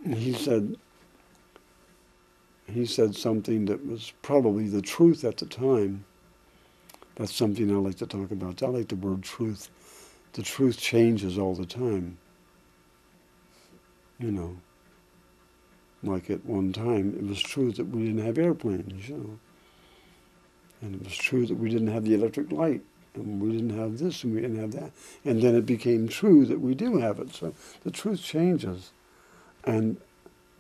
he said he said something that was probably the truth at the time. That's something I like to talk about. I like the word truth. The truth changes all the time. You know, like at one time, it was true that we didn't have airplanes, you know. And it was true that we didn't have the electric light, and we didn't have this, and we didn't have that. And then it became true that we do have it. So the truth changes. And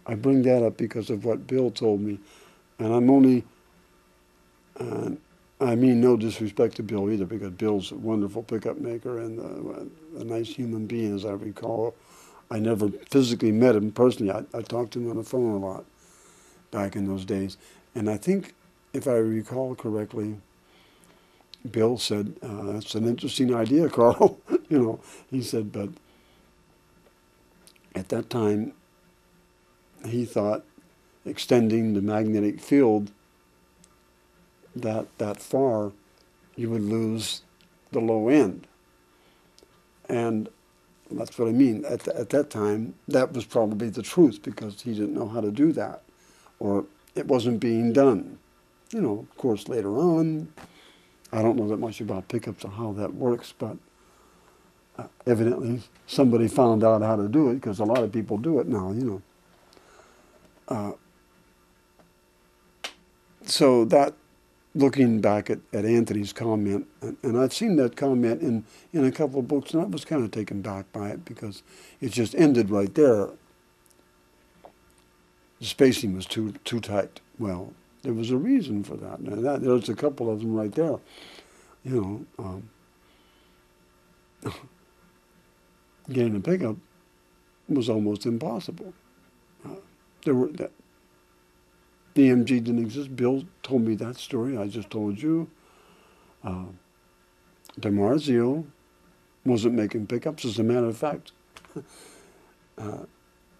I bring that up because of what Bill told me. And I'm only, I mean no disrespect to Bill either, because Bill's a wonderful pickup maker and a nice human being, as I recall. I never physically met him personally. I talked to him on the phone a lot back in those days. And I think, if I recall correctly, Bill said, that's an interesting idea, Carl. You know, he said, but at that time, he thought extending the magnetic field that far, you would lose the low end. And that's what I mean. At that time, that was probably the truth, because he didn't know how to do that, or it wasn't being done. You know, of course, later on, I don't know that much about pickups or how that works, but evidently somebody found out how to do it, because a lot of people do it now, you know. So that, looking back at Anthony's comment, and I'd seen that comment in a couple of books, and I was kind of taken back by it, because it just ended right there. The spacing was too tight. Well, there was a reason for that. And there's a couple of them right there. You know, getting a pickup was almost impossible. The EMG didn't exist. Bill told me that story. I just told you. DiMarzio wasn't making pickups, as a matter of fact.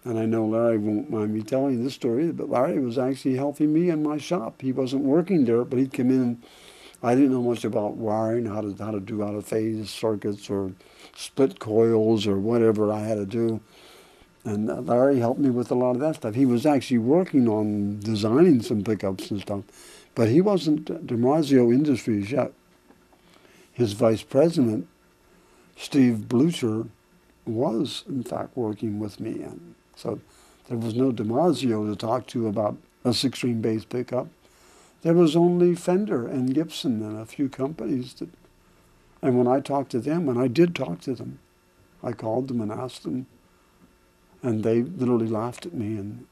And I know Larry won't mind me telling you this story, but Larry was actually helping me in my shop. He wasn't working there, but he'd come in. I didn't know much about wiring, how to do out-of-phase circuits or split coils or whatever I had to do. And Larry helped me with a lot of that stuff. He was actually working on designing some pickups and stuff, but he wasn't DiMarzio Industries yet. His vice president, Steve Blucher, was in fact working with me, and so there was no DiMarzio to talk to about a 6-string bass pickup. There was only Fender and Gibson and a few companies that, and when I talked to them, and I did talk to them, I called them and asked them, and they literally laughed at me and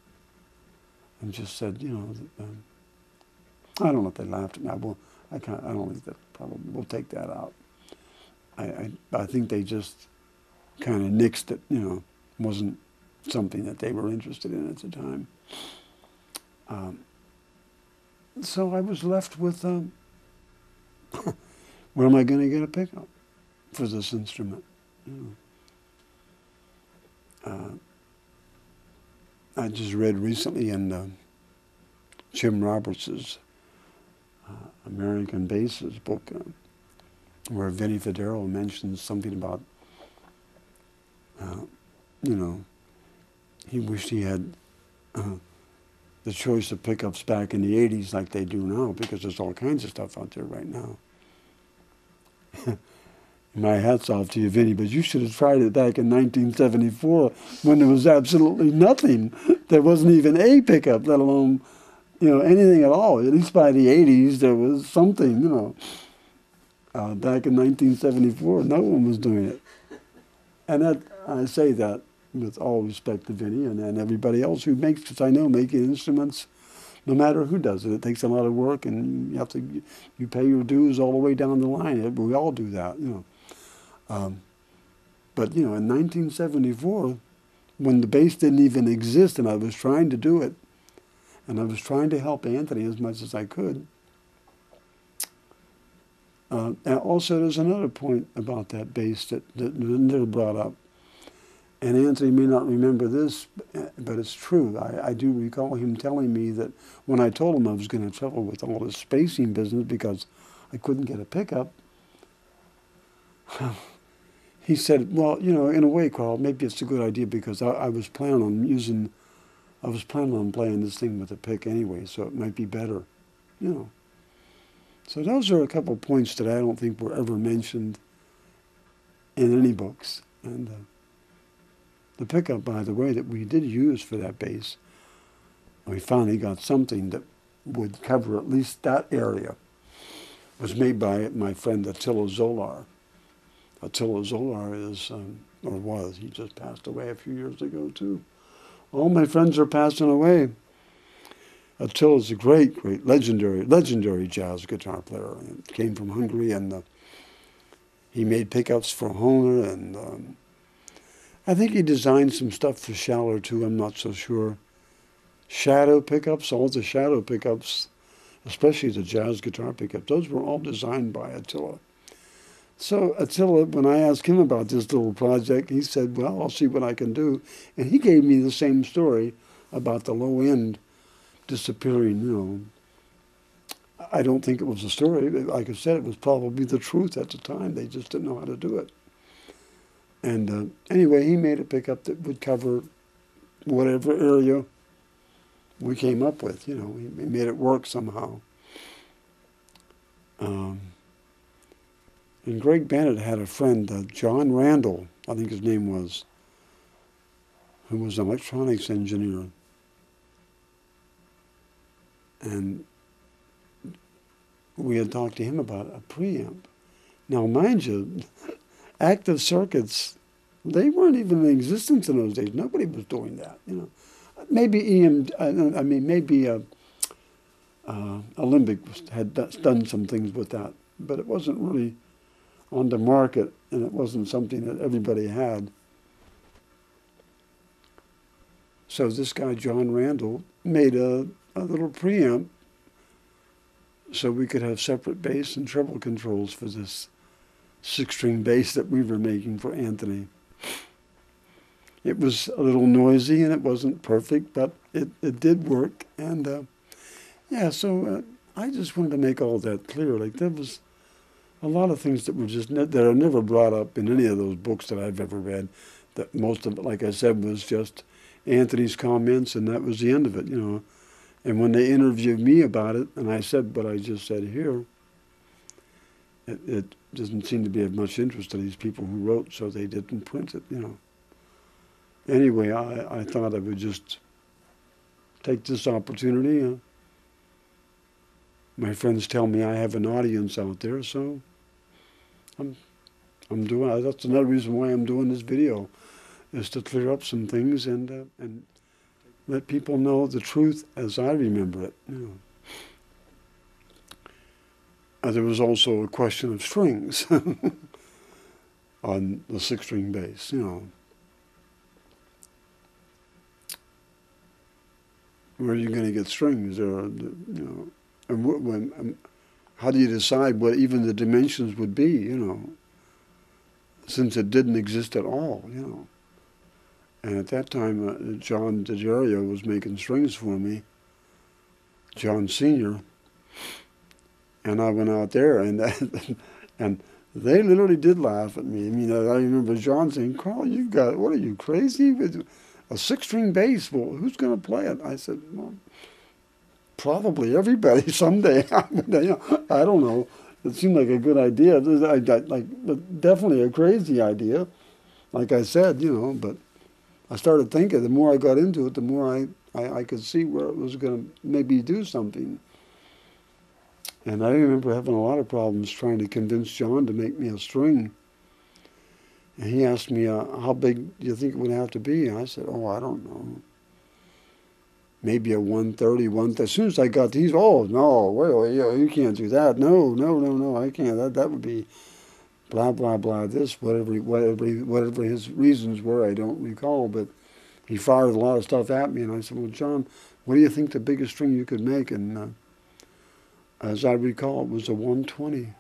just said, you know, I don't know if they laughed at me. I don't think that probably, we'll take that out. I think they just kind of nixed it, you know, wasn't something that they were interested in at the time. So I was left with, where am I going to get a pickup for this instrument? You know. I just read recently in Jim Roberts' American Basses book, where Vinny Federo mentions something about, you know, he wished he had the choice of pickups back in the 80s like they do now, because there's all kinds of stuff out there right now. My hat's off to you, Vinny, but you should have tried it back in 1974 when there was absolutely nothing. There wasn't even a pickup, let alone, you know, anything at all. At least by the 80s, there was something, you know. Back in 1974, no one was doing it. And that, I say that with all respect to Vinny and everybody else who makes, because I know making instruments, no matter who does it, it takes a lot of work, and you pay your dues all the way down the line. We all do that, you know. But, you know, in 1974, when the bass didn't even exist and I was trying to do it, and I was trying to help Anthony as much as I could. And also, there's another point about that bass that Linda brought up. And Anthony may not remember this, but it's true. I do recall him telling me that when I told him I was going to trouble with all this spacing business because I couldn't get a pickup, he said, well, you know, in a way, Carl, maybe it's a good idea, because I was planning on using I was planning on playing this thing with a pick anyway, so it might be better, you know. So those are a couple of points that I don't think were ever mentioned in any books. And the pickup, by the way, that we did use for that bass, we finally got something that would cover at least that area, was made by my friend Attila Zolar. Attila Zolar is, or was, he just passed away a few years ago too. All my friends are passing away. Attila's a great, legendary jazz guitar player. He came from Hungary, and he made pickups for Hohner, and I think he designed some stuff for Schaller too, I'm not so sure. Shadow pickups, all the shadow pickups, especially the jazz guitar pickups, those were all designed by Attila. So Attila, when I asked him about this little project, he said, well, I'll see what I can do. And he gave me the same story about the low end disappearing, you know. I don't think it was a story. Like I said, it was probably the truth at the time. They just didn't know how to do it. And anyway, he made a pickup that would cover whatever area we came up with, you know. He made it work somehow. And Greg Bennett had a friend, John Randall, I think his name was, who was an electronics engineer. And we had talked to him about a preamp. Now, mind you, active circuits, they weren't even in existence in those days. Nobody was doing that, you know. Maybe maybe Alembic had done some things with that, but it wasn't really on the market, and it wasn't something that everybody had. So this guy, John Randall, made a little preamp so we could have separate bass and treble controls for this 6-string bass that we were making for Anthony. It was a little noisy and it wasn't perfect, but it did work. And yeah, so I just wanted to make all that clear. Like, there was a lot of things that were just that are never brought up in any of those books that I've ever read. That most of it, like I said, was just Anthony's comments, and that was the end of it, you know. And when they interviewed me about it, and I said what I just said here, it doesn't seem to be of much interest to these people who wrote, so they didn't print it, you know. Anyway, I thought I would just take this opportunity. My friends tell me I have an audience out there, so I'm doing. That's another reason why I'm doing this video, is to clear up some things and let people know the truth as I remember it. You know. There was also a question of strings on the 6-string bass. You know, where are you going to get strings? You know, and how do you decide what even the dimensions would be? You know, since it didn't exist at all. You know. And at that time, John DiGiorgio was making strings for me, John Sr., and I went out there, and they literally did laugh at me. I mean, I remember John saying, "Carl, what are you, crazy? With a 6-string bass, well, who's going to play it?" I said, "Well, probably everybody someday." You know, I don't know. It seemed like a good idea, but definitely a crazy idea, like I said, you know, but I started thinking, the more I got into it, the more I could see where it was going to maybe do something. And I remember having a lot of problems trying to convince John to make me a string. And he asked me, how big do you think it would have to be? And I said, oh, I don't know. Maybe a 130. As soon as I got these, oh, no, well, you can't do that. No, I can't. That would be blah, blah, blah, this, whatever his reasons were, I don't recall, but he fired a lot of stuff at me, and I said, well, John, what do you think the biggest string you could make? And as I recall, it was a 120.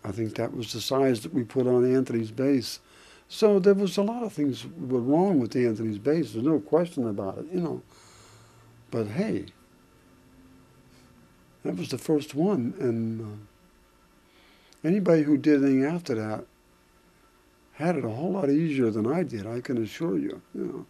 I think that was the size that we put on Anthony's bass. So there was a lot of things were wrong with Anthony's bass, there's no question about it, you know. But hey, that was the first one, and anybody who did anything after that had it a whole lot easier than I did, I can assure you, you know.